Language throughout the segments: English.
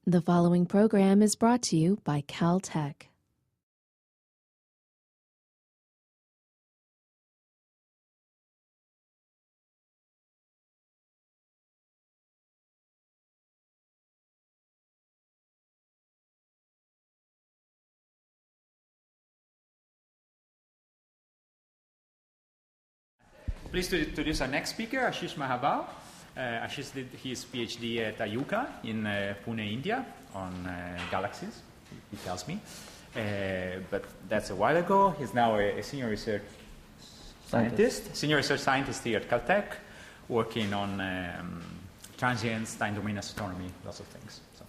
The following program is brought to you by Caltech. Pleased to introduce our next speaker, Ashish Mahabal. Ashish did his PhD at UCA in Pune, India, on galaxies, he tells me. But that's a while ago. He's now a senior research scientist here at Caltech, working on transients, time domain astronomy, lots of things. So,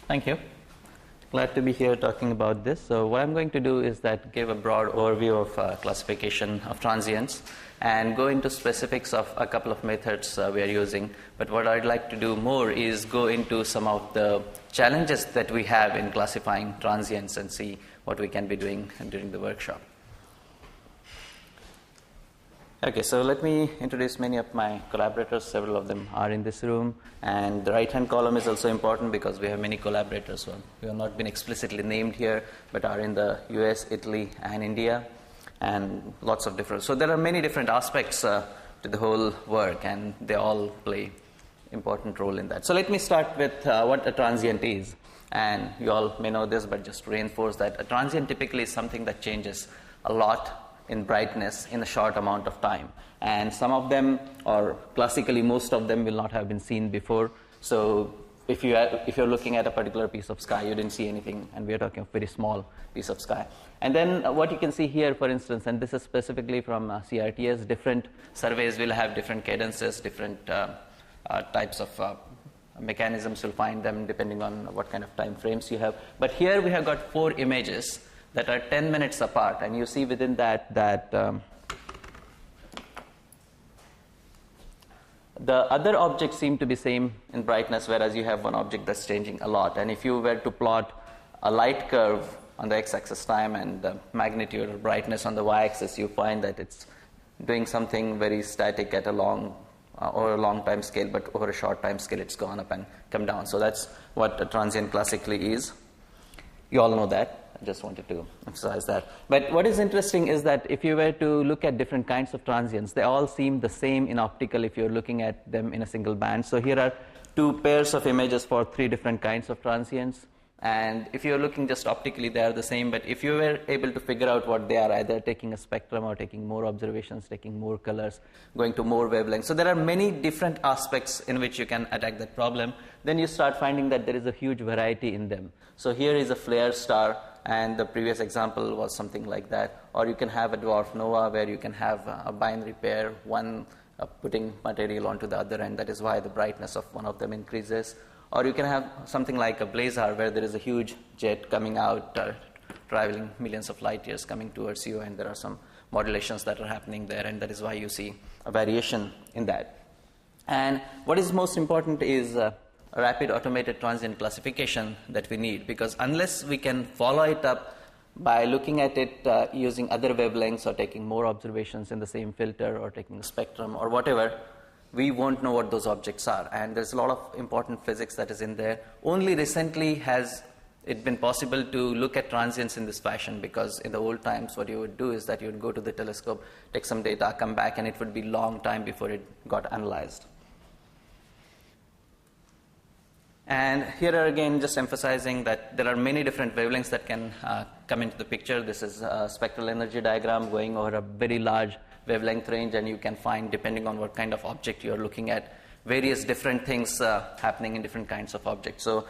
thank you. Glad to be here talking about this. So what I'm going to do is that give a broad overview of classification of transients and go into specifics of a couple of methods we are using. But what I'd like to do more is go into some of the challenges that we have in classifying transients and see what we can be doing during the workshop. Okay, so let me introduce many of my collaborators. Several of them are in this room. And the right-hand column is also important because we have many collaborators who have not been explicitly named here, but are in the US, Italy, and India, and lots of different. So there are many different aspects to the whole work, and they all play important role in that. So let me start with what a transient is. And you all may know this, but just to reinforce that, a transient typically is something that changes a lot in brightness in a short amount of time. And some of them, or classically most of them, will not have been seen before. So if you're looking at a particular piece of sky, you didn't see anything, and we're talking a very small piece of sky. And then what you can see here, for instance, and this is specifically from CRTS, different surveys will have different cadences, different types of mechanisms. You'll find them depending on what kind of time frames you have. But here we have got 4 images that are 10 minutes apart, and you see within that the other objects seem to be same in brightness, whereas you have one object that's changing a lot. And if you were to plot a light curve on the x-axis time and the magnitude or brightness on the y-axis, you find that it's doing something very static at a long or a long time scale, but over a short time scale it's gone up and come down. So that's what a transient classically is. You all know that. I just wanted to emphasize that. But what is interesting is that if you were to look at different kinds of transients, they all seem the same in optical if you're looking at them in a single band. So here are 2 pairs of images for 3 different kinds of transients. And if you're looking just optically, they are the same. But if you were able to figure out what they are, either taking a spectrum or taking more observations, taking more colors, going to more wavelengths. So there are many different aspects in which you can attack that problem. Then you start finding that there is a huge variety in them. So here is a flare star, and the previous example was something like that. Or you can have a dwarf nova where you can have a binary pair, one putting material onto the other, and that is why the brightness of one of them increases. Or you can have something like a blazar where there is a huge jet coming out, traveling millions of light years coming towards you, and there are some modulations that are happening there, and that is why you see a variation in that. And what is most important is a rapid automated transient classification that we need, because unless we can follow it up by looking at it using other wavelengths or taking more observations in the same filter or taking a spectrum or whatever, we won't know what those objects are. And there's a lot of important physics that is in there. Only recently has it been possible to look at transients in this fashion, because in the old times what you would do is that you would go to the telescope, take some data, come back, and it would be a long time before it got analyzed. And here are again just emphasizing that there are many different wavelengths that can come into the picture. This is a spectral energy diagram going over a very large wavelength range, and you can find, depending on what kind of object you're looking at, various different things happening in different kinds of objects. So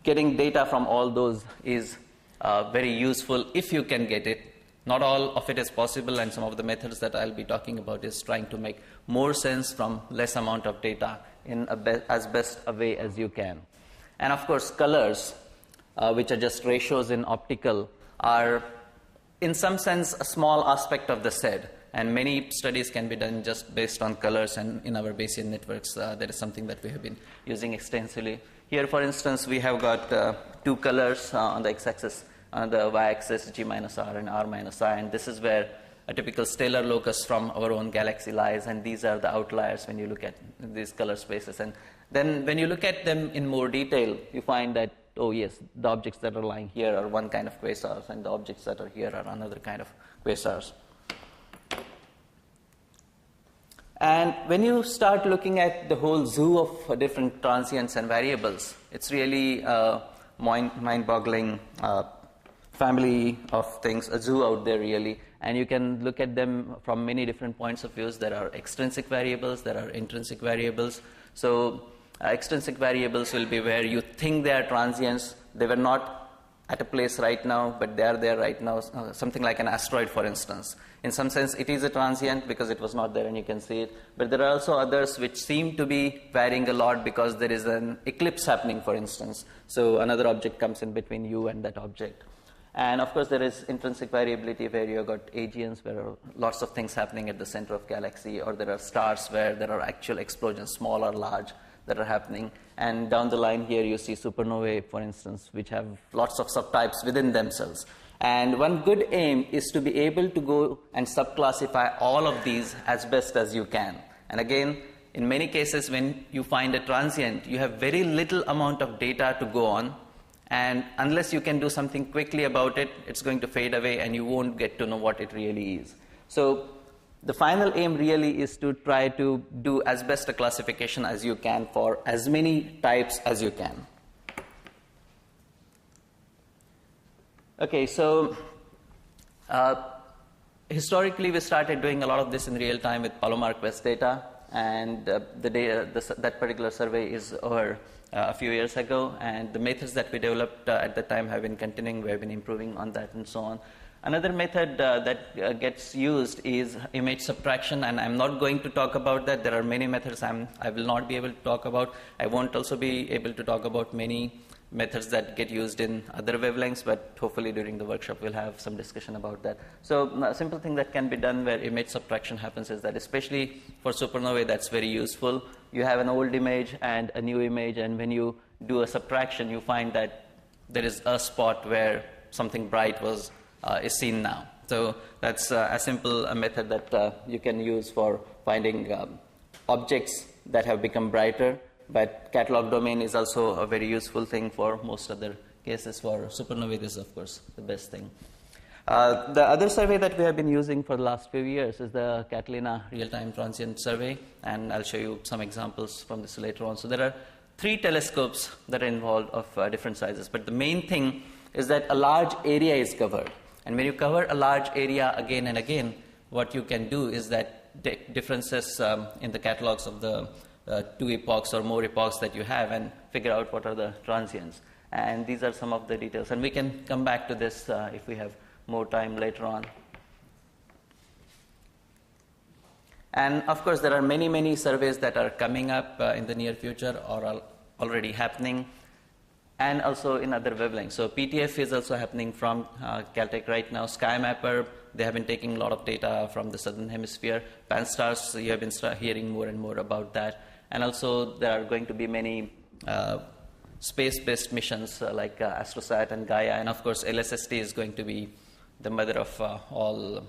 getting data from all those is very useful if you can get it. Not all of it is possible, and some of the methods that I'll be talking about is trying to make more sense from less amount of data in as best a way as you can. And of course, colors, which are just ratios in optical, are in some sense a small aspect of the SED, and many studies can be done just based on colors, and in our Bayesian networks that is something that we have been using extensively. Here, for instance, we have got 2 colors on the x-axis, on the y-axis, G minus R and R minus I, and this is where a typical stellar locus from our own galaxy lies, and these are the outliers when you look at these color spaces. And Then when you look at them in more detail, you find that, oh yes, the objects that are lying here are one kind of quasars, and the objects that are here are another kind of quasars. And when you start looking at the whole zoo of different transients and variables, it's really a mind-boggling family of things, a zoo out there really. And you can look at them from many different points of views. There are extrinsic variables, there are intrinsic variables. So extrinsic variables will be where you think they are transients. They were not at a place right now, but they are there right now, something like an asteroid, for instance. In some sense, it is a transient because it was not there and you can see it. But there are also others which seem to be varying a lot because there is an eclipse happening, for instance. So another object comes in between you and that object. And of course, there is intrinsic variability where you've got AGNs, where there are lots of things happening at the center of galaxy, or there are stars where there are actual explosions, small or large, that are happening. And down the line here, you see supernovae, for instance, which have lots of subtypes within themselves. And one good aim is to be able to go and subclassify all of these as best as you can. And again, in many cases, when you find a transient, you have very little amount of data to go on. And unless you can do something quickly about it, it's going to fade away and you won't get to know what it really is. So the final aim really is to try to do as best a classification as you can for as many types as you can. Okay, so historically we started doing a lot of this in real time with Palomar Quest data, and that particular survey is over a few years ago, and the methods that we developed at the time have been continuing. We have been improving on that and so on. Another method that gets used is image subtraction, and I'm not going to talk about that. There are many methods I will not be able to talk about. I won't also be able to talk about many methods that get used in other wavelengths, but hopefully during the workshop we'll have some discussion about that. So a simple thing that can be done where image subtraction happens is that, especially for supernovae, that's very useful. You have an old image and a new image, and when you do a subtraction, you find that there is a spot where something bright is seen now. So that's a simple method that you can use for finding objects that have become brighter. But catalog domain is also a very useful thing for most other cases. For supernovae, this is of course the best thing. The other survey that we have been using for the last few years is the Catalina Real-Time Transient Survey, and I'll show you some examples from this later on. So there are 3 telescopes that are involved of different sizes, but the main thing is that a large area is covered. And when you cover a large area again and again, what you can do is that differences in the catalogs of the 2 epochs or more epochs that you have, and figure out what are the transients. And these are some of the details. And we can come back to this if we have more time later on. And of course, there are many, many surveys that are coming up in the near future or are already happening, and also in other wavelengths. So PTF is also happening from Caltech right now. SkyMapper, they have been taking a lot of data from the southern hemisphere. Pan-STARRS, you have been hearing more and more about that. And also there are going to be many space-based missions like AstroSat and Gaia. And of course, LSST is going to be the mother of all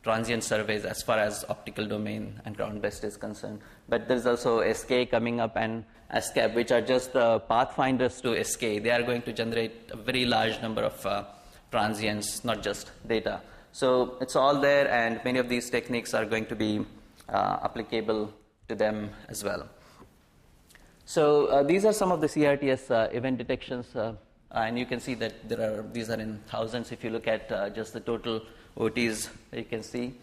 transient surveys as far as optical domain and ground-based is concerned. But there's also SK coming up and ASCAP, which are just the pathfinders to SK. They are going to generate a very large number of transients, not just data. So it's all there, and many of these techniques are going to be applicable to them as well. So these are some of the CRTS event detections, and you can see that these are in thousands. If you look at just the total OTs, you can see.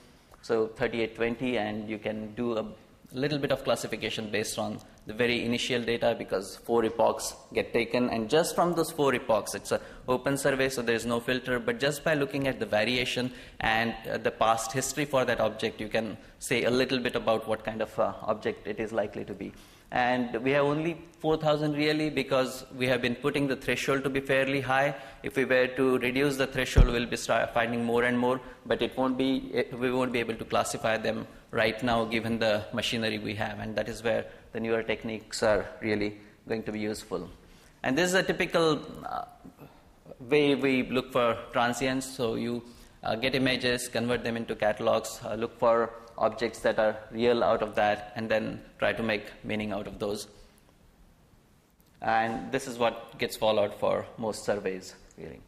So 3820, and you can do a little bit of classification based on the very initial data, because 4 epochs get taken, and just from those 4 epochs, it's an open survey, so there is no filter, but just by looking at the variation and the past history for that object, you can say a little bit about what kind of object it is likely to be. And we have only 4,000 really, because we have been putting the threshold to be fairly high. If we were to reduce the threshold, we'll be finding more and more, but we won't be able to classify them right now given the machinery we have, and that is where the newer techniques are really going to be useful. And this is a typical way we look for transients. So you get images, convert them into catalogs, look for objects that are real out of that, and then try to make meaning out of those. And this is what gets followed for most surveys, really.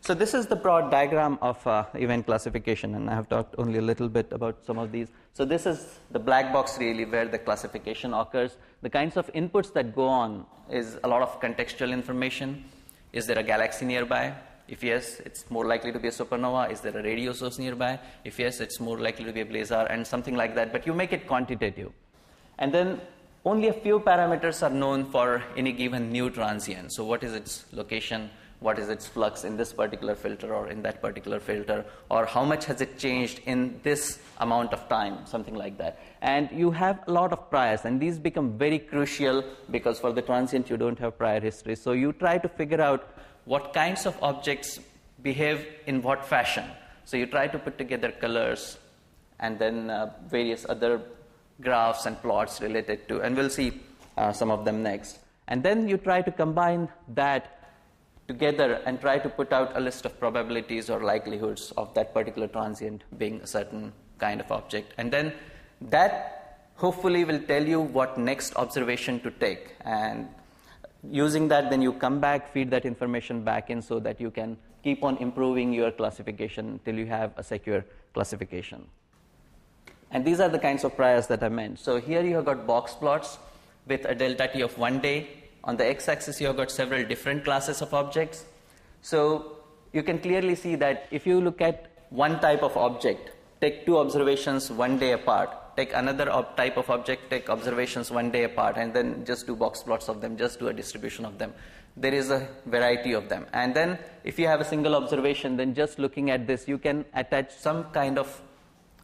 So this is the broad diagram of event classification, and I have talked only a little bit about some of these. So this is the black box, really, where the classification occurs. The kinds of inputs that go on is a lot of contextual information. Is there a galaxy nearby? If yes, it's more likely to be a supernova. Is there a radio source nearby? If yes, it's more likely to be a blazar, and something like that. But you make it quantitative. And then only a few parameters are known for any given new transient. So what is its location? What is its flux in this particular filter or in that particular filter? Or how much has it changed in this amount of time? Something like that. And you have a lot of priors, and these become very crucial because for the transient you don't have prior history. So you try to figure out what kinds of objects behave in what fashion. So you try to put together colors and then various other graphs and plots related to, and we'll see some of them next. And then you try to combine that together and try to put out a list of probabilities or likelihoods of that particular transient being a certain kind of object. And then that hopefully will tell you what next observation to take. And using that, then you come back, feed that information back in so that you can keep on improving your classification till you have a secure classification. And these are the kinds of priors that I meant. So here you have got box plots with a delta t of 1 day. On the x-axis, you have got several different classes of objects. So you can clearly see that if you look at one type of object, take 2 observations 1 day apart, take another type of object, take observations 1 day apart, and then just do box plots of them, just do a distribution of them. There is a variety of them. And then if you have a single observation, then just looking at this, you can attach some kind of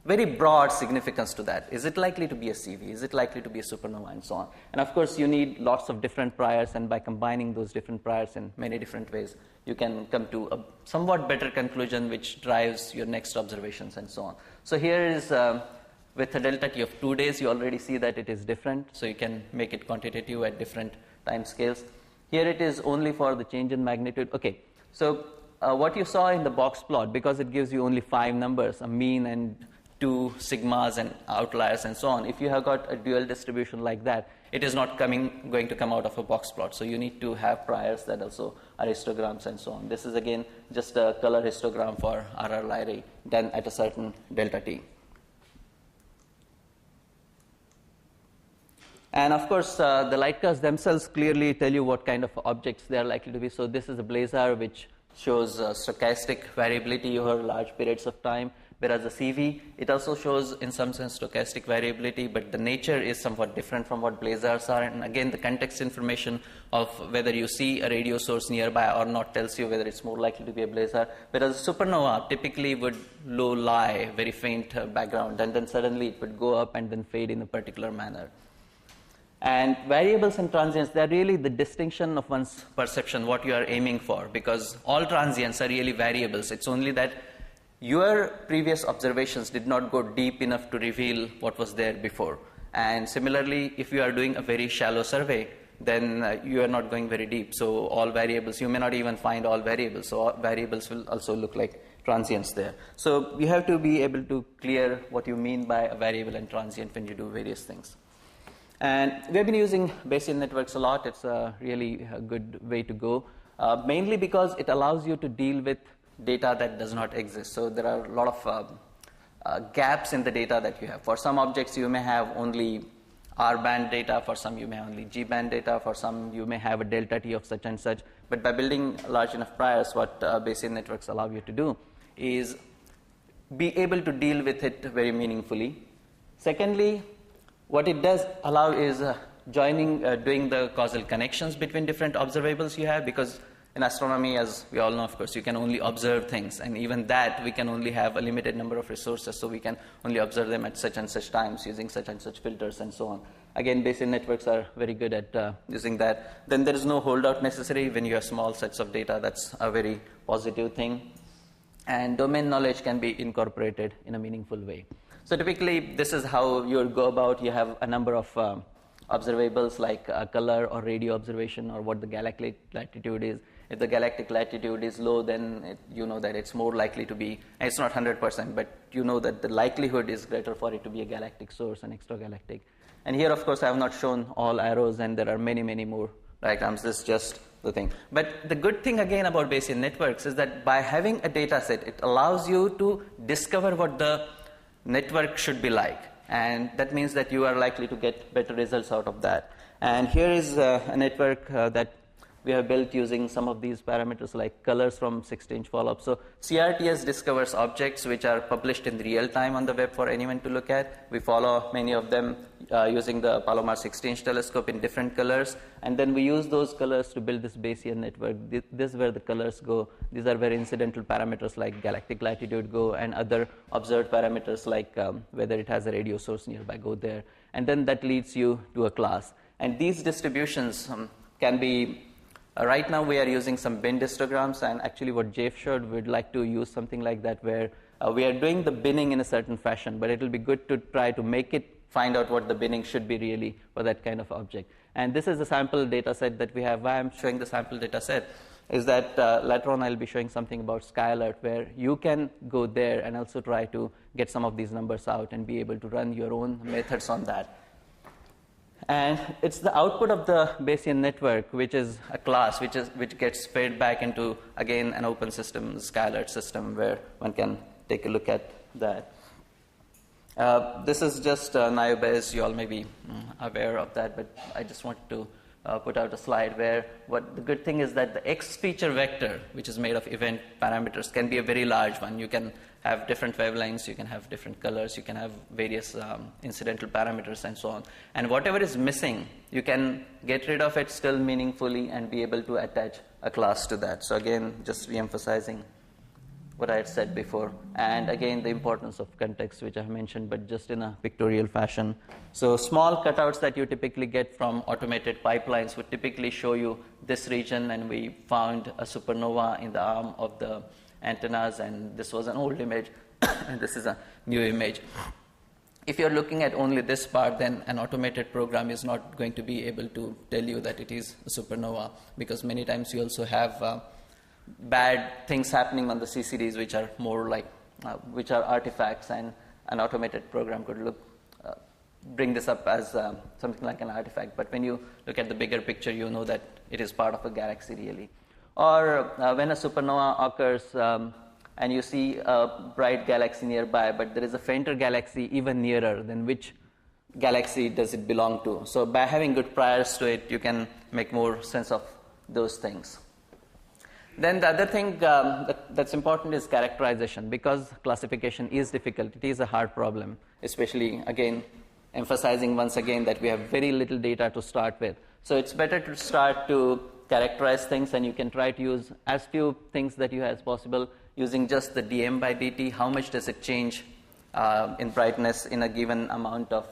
very broad significance to that. Is it likely to be a CV? Is it likely to be a supernova? And so on. And of course, you need lots of different priors, and by combining those different priors in many different ways, you can come to a somewhat better conclusion which drives your next observations and so on. So here is, with a delta t of 2 days, you already see that it is different. So you can make it quantitative at different time scales. Here it is only for the change in magnitude. Okay, so what you saw in the box plot, because it gives you only 5 numbers, a mean and 2 sigmas and outliers and so on. If you have got a dual distribution like that, it is not going to come out of a box plot. So you need to have priors that also are histograms and so on. This is again just a color histogram for RR Lyrae done at a certain delta t. And of course, the light curves themselves clearly tell you what kind of objects they are likely to be. So this is a blazar which shows stochastic variability over large periods of time. Whereas the CV, it also shows in some sense stochastic variability, but the nature is somewhat different from what blazars are. And again, the context information of whether you see a radio source nearby or not tells you whether it's more likely to be a blazar. Whereas a supernova typically would low lie, very faint background, and then suddenly it would go up and then fade in a particular manner. And variables and transients, they're really the distinction of one's perception, what you are aiming for, because all transients are really variables. It's only that your previous observations did not go deep enough to reveal what was there before. And similarly, if you are doing a very shallow survey, then you are not going very deep. So all variables, you may not even find all variables. So all variables will also look like transients there. So you have to be able to clear what you mean by a variable and transient when you do various things. And we have been using Bayesian networks a lot. It's really a good way to go, mainly because it allows you to deal with data that does not exist. So there are a lot of gaps in the data that you have. For some objects, you may have only R-band data. For some, you may have only G-band data. For some, you may have a delta T of such and such. But by building large enough priors, what Bayesian networks allow you to do is be able to deal with it very meaningfully. Secondly, what it does allow is doing the causal connections between different observables you have, because in astronomy, as we all know, of course, you can only observe things, and even that we can only have a limited number of resources, so we can only observe them at such and such times using such and such filters and so on. Again, Bayesian networks are very good at using that. Then there is no holdout necessary when you have small sets of data. That's a very positive thing. And domain knowledge can be incorporated in a meaningful way. So typically, this is how you would go about. You have a number of observables like color or radio observation or what the galactic latitude is. If the galactic latitude is low, then you know that it's more likely to be, and it's not 100%, but you know that the likelihood is greater for it to be a galactic source and extragalactic. And here, of course, I have not shown all arrows, and there are many, many more diagrams. This is just the thing. But the good thing again about Bayesian networks is that by having a data set, it allows you to discover what the network should be like. And that means that you are likely to get better results out of that. And here is a network that we have built using some of these parameters like colors from 16-inch follow-up. So CRTS discovers objects which are published in real time on the web for anyone to look at. We follow many of them using the Palomar 16-inch telescope in different colors. And then we use those colors to build this Bayesian network. This is where the colors go. These are where incidental parameters like galactic latitude go, and other observed parameters like whether it has a radio source nearby go there. And then that leads you to a class. And these distributions can be right now we are using some bin histograms, and actually what Jeff showed, we'd like to use something like that where we are doing the binning in a certain fashion, but it will be good to try to make it find out what the binning should be really for that kind of object. And this is the sample data set that we have. Why I'm showing the sample data set is that later on I'll be showing something about SkyAlert where you can go there and also try to get some of these numbers out and be able to run your own methods on that. And it's the output of the Bayesian network, which is a class, which gets fed back into, again, an open system, SkyAlert system, where one can take a look at that. This is just NIOBase. You all may be aware of that, but I just wanted to put out a slide where what the good thing is that the X feature vector, which is made of event parameters, can be a very large one. You can have different wavelengths, you can have different colors, you can have various incidental parameters and so on. And whatever is missing, you can get rid of it still meaningfully and be able to attach a class to that. So again, just re-emphasizing what I had said before. And again, the importance of context, which I have mentioned, but just in a pictorial fashion. So small cutouts that you typically get from automated pipelines would typically show you this region, and we found a supernova in the arm of the antennas, and this was an old image, and this is a new image. If you're looking at only this part, then an automated program is not going to be able to tell you that it is a supernova, because many times you also have bad things happening on the CCDs, which are more like, which are artifacts, and an automated program could bring this up as something like an artifact. But when you look at the bigger picture, you know that it is part of a galaxy really. Or when a supernova occurs and you see a bright galaxy nearby, but there is a fainter galaxy even nearer, then which galaxy does it belong to? So by having good priors to it, you can make more sense of those things. Then the other thing that's important is characterization, because classification is difficult. It is a hard problem, especially, again, emphasizing once again that we have very little data to start with. So it's better to start to characterize things, and you can try to use as few things that you have as possible using just the dm by dt. How much does it change in brightness in a given amount of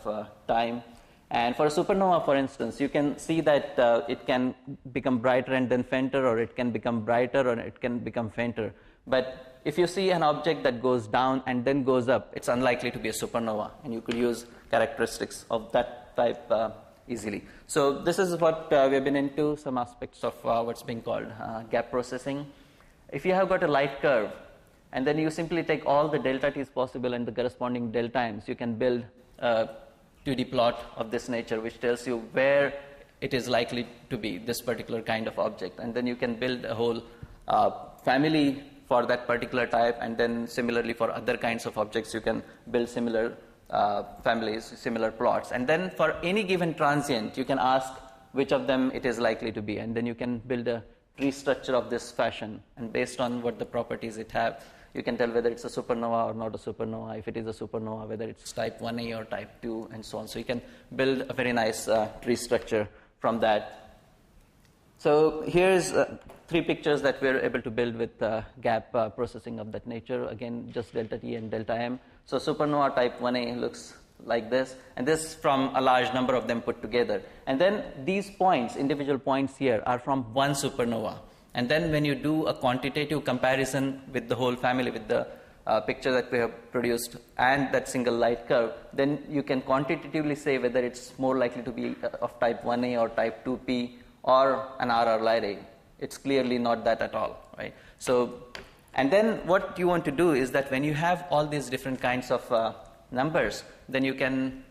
time? And for a supernova, for instance, you can see that it can become brighter and then fainter, or it can become brighter or it can become fainter. But if you see an object that goes down and then goes up, it's unlikely to be a supernova, and you could use characteristics of that type easily. So this is what we've been into, some aspects of what's being called gap processing. If you have got a light curve, and then you simply take all the delta t's possible and the corresponding delta m's, you can build a 2D plot of this nature, which tells you where it is likely to be, this particular kind of object. And then you can build a whole family for that particular type, and then similarly for other kinds of objects, you can build similar families, similar plots. And then for any given transient, you can ask which of them it is likely to be, and then you can build a tree structure of this fashion, and based on what the properties it have, you can tell whether it's a supernova or not a supernova. If it is a supernova, whether it's type 1a or type 2, and so on. So you can build a very nice tree structure from that. So here's 3 pictures that we're able to build with gap processing of that nature. Again, just delta t and delta m. So supernova type 1a looks like this, and this from a large number of them put together. And then these points, individual points here, are from one supernova. And then when you do a quantitative comparison with the whole family, with the picture that we have produced and that single light curve, then you can quantitatively say whether it's more likely to be of type 1a or type 2p or an RR Lyrae. It's clearly not that at all, right? So, and then what you want to do is that when you have all these different kinds of numbers, then you can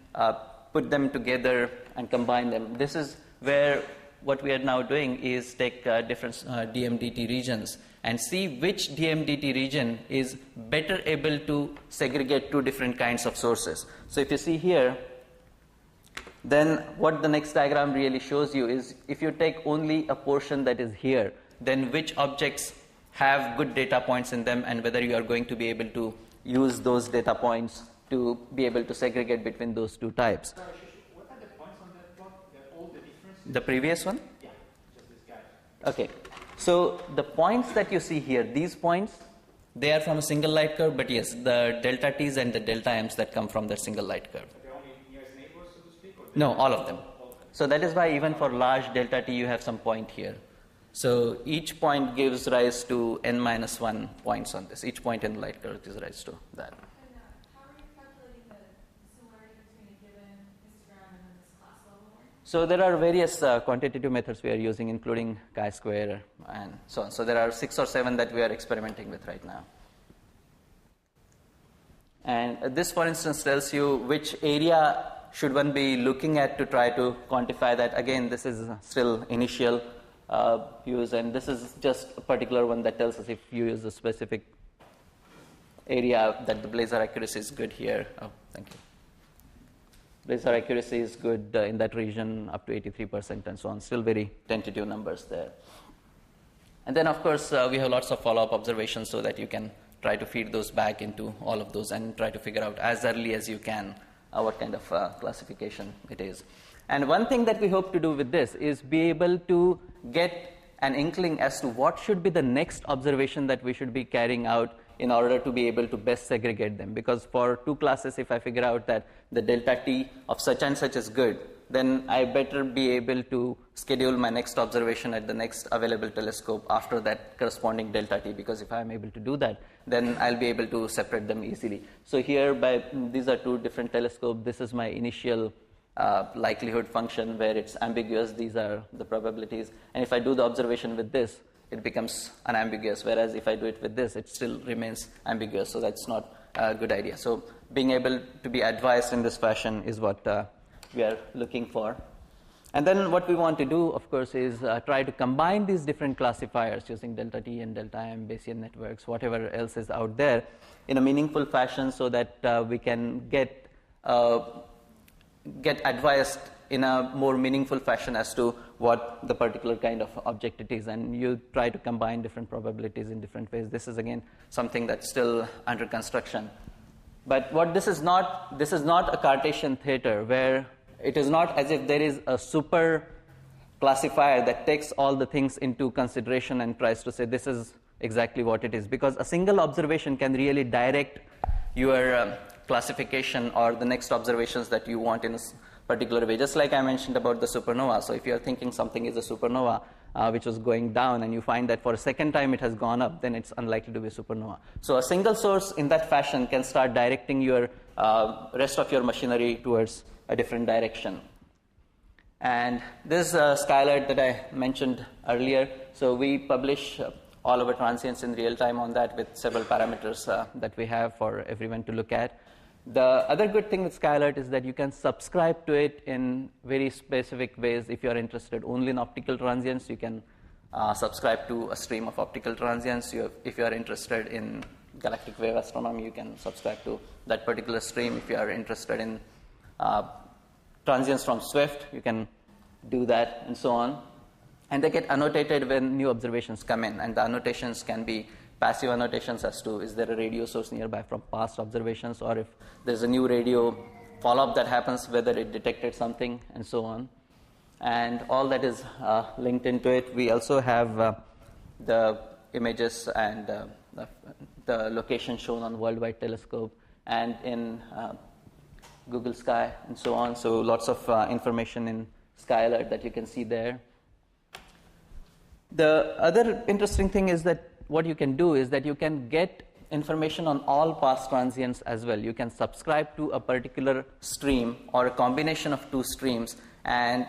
put them together and combine them. This is where what we are now doing is take different DMDT regions and see which DMDT region is better able to segregate two different kinds of sources. So if you see here, then what the next diagram really shows you is if you take only a portion that is here, then which objects have good data points in them and whether you are going to be able to use those data points to be able to segregate between those two types. Sorry, Ashish, what are the points on that plot? They're all the differences? The previous one? Yeah, just this guy. Okay. So the points that you see here, these points, they are from a single light curve, but yes, the delta T's and the delta M's that come from that single light curve. They're only nearest neighbors, so to speak? Or No, all of them. So that is why even for large delta T, you have some point here. So each point gives rise to n minus 1 points on this. Each point in the light curve gives rise to that. And how are you calculating the similarity between a given histogram and then this class level one? So there are various quantitative methods we are using, including chi-square and so on. So there are 6 or 7 that we are experimenting with right now. And this, for instance, tells you which area should one be looking at to try to quantify that. Again, this is still initial use, and this is just a particular one that tells us if you use a specific area that the Blazar accuracy is good here. Oh, thank you. Blazar accuracy is good in that region up to 83% and so on. Still very tentative numbers there. And then, of course, we have lots of follow-up observations so that you can try to feed those back into all of those and try to figure out as early as you can what kind of classification it is. And one thing that we hope to do with this is be able to get an inkling as to what should be the next observation that we should be carrying out in order to be able to best segregate them. Because for two classes, if I figure out that the delta T of such and such is good, then I better be able to schedule my next observation at the next available telescope after that corresponding delta T, because if I'm able to do that, then I'll be able to separate them easily. So here, these are two different telescopes. This is my initial likelihood function where it's ambiguous. These are the probabilities. And if I do the observation with this, it becomes unambiguous, whereas if I do it with this, it still remains ambiguous. So that's not a good idea. So being able to be advised in this fashion is what we are looking for. And then what we want to do, of course, is try to combine these different classifiers using delta T and delta M, Bayesian networks, whatever else is out there, in a meaningful fashion so that we can get advised in a more meaningful fashion as to what the particular kind of object it is, and you try to combine different probabilities in different ways. This is again something that's still under construction. But what this is not a Cartesian theater where it is not as if there is a super classifier that takes all the things into consideration and tries to say this is exactly what it is, because a single observation can really direct your classification or the next observations that you want in a particular way. Just like I mentioned about the supernova. So if you're thinking something is a supernova which was going down and you find that for a second time it has gone up, then it's unlikely to be a supernova. So a single source in that fashion can start directing your rest of your machinery towards a different direction. And this skylight that I mentioned earlier, so we publish all our transients in real time on that with several parameters that we have for everyone to look at. The other good thing with Skylight is that you can subscribe to it in very specific ways. If you're interested only in optical transients, you can subscribe to a stream of optical transients. If you are interested in galactic wave astronomy, you can subscribe to that particular stream. If you are interested in transients from Swift, you can do that, and so on. And they get annotated when new observations come in, and the annotations can be passive annotations as to is there a radio source nearby from past observations, or if there's a new radio follow-up that happens, whether it detected something, and so on. And all that is linked into it. We also have the images and the location shown on Worldwide Telescope and in Google Sky, and so on. So lots of information in Skylight that you can see there. The other interesting thing is that what you can do is that you can get information on all past transients as well. You can subscribe to a particular stream or a combination of two streams and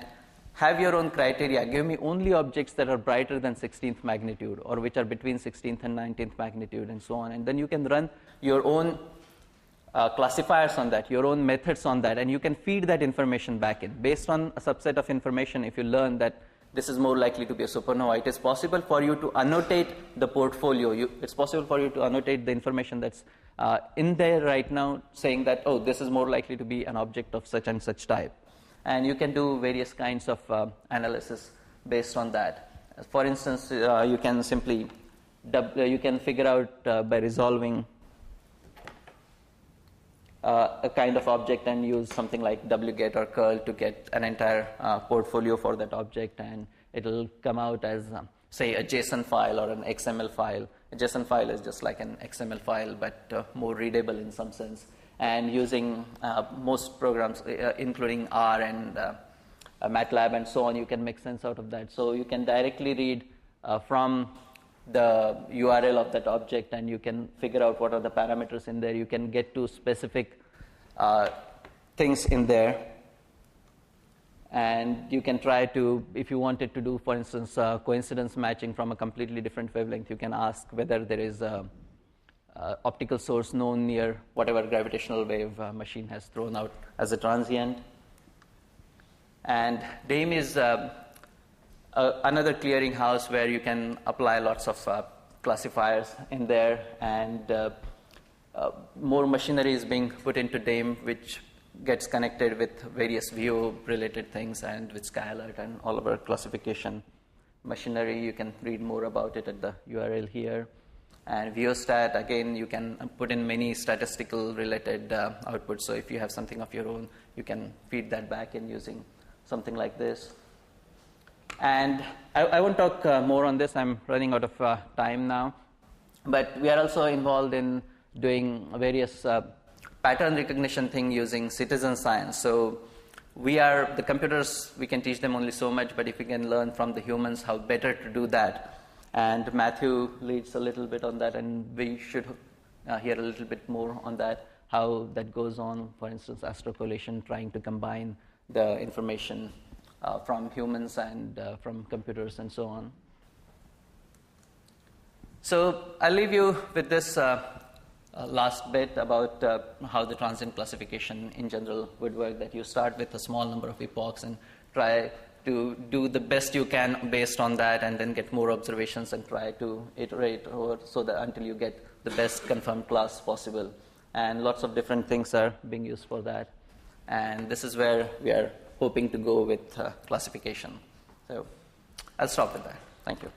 have your own criteria. Give me only objects that are brighter than 16th magnitude or which are between 16th and 19th magnitude, and so on. And then you can run your own classifiers on that, your own methods on that, and you can feed that information back in. Based on a subset of information, if you learn that this is more likely to be a supernova. It is possible for you to annotate the portfolio. It's possible for you to annotate the information that's in there right now, saying that, oh, this is more likely to be an object of such and such type. And you can do various kinds of analysis based on that. For instance, you can simply you can figure out by resolving a kind of object and use something like wget or curl to get an entire portfolio for that object, and it'll come out as say a JSON file or an XML file. A JSON file is just like an XML file, but more readable in some sense. And using most programs, including R and MATLAB and so on, you can make sense out of that. So you can directly read from the URL of that object, and you can figure out what are the parameters in there. You can get to specific things in there. And you can try to, if you wanted to do, for instance, coincidence matching from a completely different wavelength, you can ask whether there is a optical source known near whatever gravitational wave machine has thrown out as a transient. And DAME is another clearinghouse where you can apply lots of classifiers in there, and more machinery is being put into DAME, which gets connected with various VO-related things and with SkyAlert and all of our classification machinery. You can read more about it at the URL here. And VOStat, again, you can put in many statistical related outputs. So if you have something of your own, you can feed that back in using something like this. And I won't talk more on this. I'm running out of time now. But we are also involved in doing various pattern recognition thing using citizen science. So the computers, we can teach them only so much, but if we can learn from the humans how better to do that. And Matthew leads a little bit on that, and we should hear a little bit more on that, how that goes on. For instance, astrocollation, trying to combine the information from humans and from computers and so on. So I'll leave you with this last bit about how the transient classification in general would work, that you start with a small number of epochs and try to do the best you can based on that, and then get more observations and try to iterate over so that until you get the best confirmed class possible. And lots of different things are being used for that. And this is where we are hoping to go with classification. So I'll stop with that. Thank you.